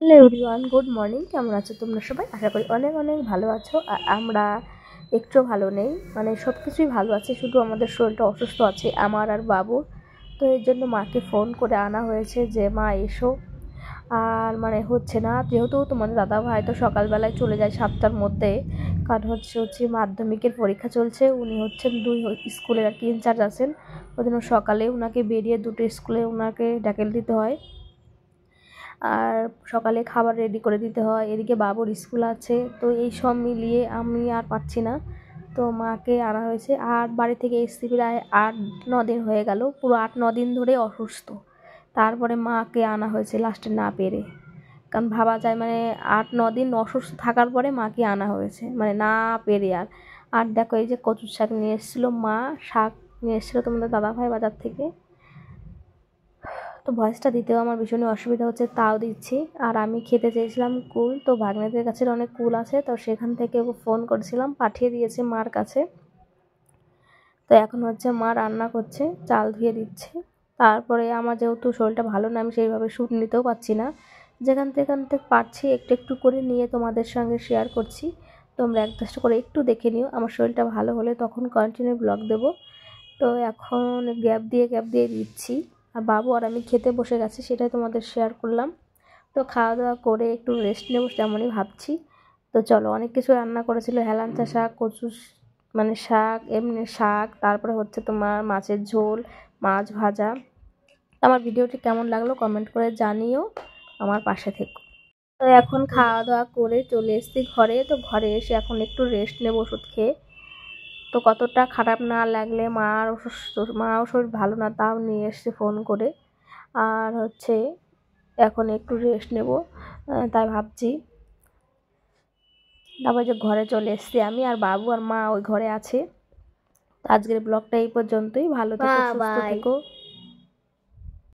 Hello everyone, good morning. কেমন আছো তোমরা সবাই? আশা করি অনেক অনেক ভালো আছো। আর আমরা একটু ভালো নেই, মানে সব কিছুই ভালো আছে, শুধু আমাদের শরীরটা অসুস্থ আছে আমার আর বাবুর। তো এর জন্য মাকে ফোন করে আনা হয়েছে যে মা এসো। আর মানে হচ্ছে না, যেহেতু তোমাদের দাদা ভাই তো সকালবেলায় চলে যায় 7টার মধ্যে, কারণ হচ্ছে মাধ্যমিকের পরীক্ষা চলছে। উনি হচ্ছেন দুই স্কুলের আর কি ইনচার্জ আছেন। ওই জন্য সকালে ওনাকে বেরিয়ে দুটো স্কুলে ওনাকে ড্যাকেল দিতে হয়, আর সকালে খাবার রেডি করে দিতে হয়, এদিকে বাবুর স্কুল আছে। তো এই সব মিলিয়ে আমি আর পারছি না। তো মাকে আনা হয়েছে। আর বাড়ি থেকে এসছি প্রায় 8-9 দিন হয়ে গেল, পুরো 8-9 দিন ধরে অসুস্থ। তারপরে মাকে আনা হয়েছে লাস্টে না পেরে, কারণ ভাবা যায় মানে 8-9 দিন অসুস্থ থাকার পরে মাকে আনা হয়েছে, মানে না পেরে। আর দেখো, এই যে কচুর শাক নিয়ে এসেছিলো মা, শাক নিয়ে এসেছিলো তোমাদের দাদাভাই বাজার থেকে। তো ভয়েসটা দিতেও আমার ভীষণই অসুবিধা হচ্ছে, তাও দিচ্ছি। আর আমি খেতে চেয়েছিলাম কুল, তো ভাগ্নেদের কাছে অনেক কুল আছে, তো সেখান থেকে ফোন করেছিলাম, পাঠিয়ে দিয়েছে মার কাছে। তো এখন হচ্ছে মা রান্না করছে, চাল ধুয়ে দিচ্ছে। তারপরে আমার যেহেতু শরীরটা ভালো না, আমি সেইভাবে শ্যুট নিতেও পারছি না, যেখান থেকে পারছি একটু একটু করে নিয়ে তোমাদের সঙ্গে শেয়ার করছি। তোমরা এক দশটা করে একটু দেখে নিও, আমার শরীরটা ভালো হলে তখন কন্টিনিউ ব্লগ দেবো। তো এখন গ্যাপ দিয়ে দিচ্ছি। আর বাবু আর আমি খেতে বসে গেছি, সেটাই তোমাদের শেয়ার করলাম। তো খাওয়া দাওয়া করে একটু রেস্ট নেবো তেমনই ভাবছি। তো চলো, অনেক কিছু রান্না করেছিল, হেলাঞ্চা শাক, কচু মানে শাক, এমনি শাক, তারপরে হচ্ছে তোমার মাছের ঝোল, মাছ ভাজা। আমার ভিডিওটি কেমন লাগলো কমেন্ট করে জানিও, আমার পাশে থেকো। তো এখন খাওয়া দাওয়া করে চলে এসেছি ঘরে। তো ঘরে এসে এখন একটু রেস্ট নেবো ওষুধ খেয়ে। তো কতটা খারাপ না লাগলে, মাও শরীর ভালো না, তাও নিয়ে এসছে ফোন করে। আর হচ্ছে এখন একটু রেস্ট নেব, তাই ভাবছি। তারপর যে ঘরে চলে এসছি আমি, আর বাবু আর মা ওই ঘরে আছে। আজকের ব্লগটা এই পর্যন্তই। ভালো থেকো, সুস্থ থেকো।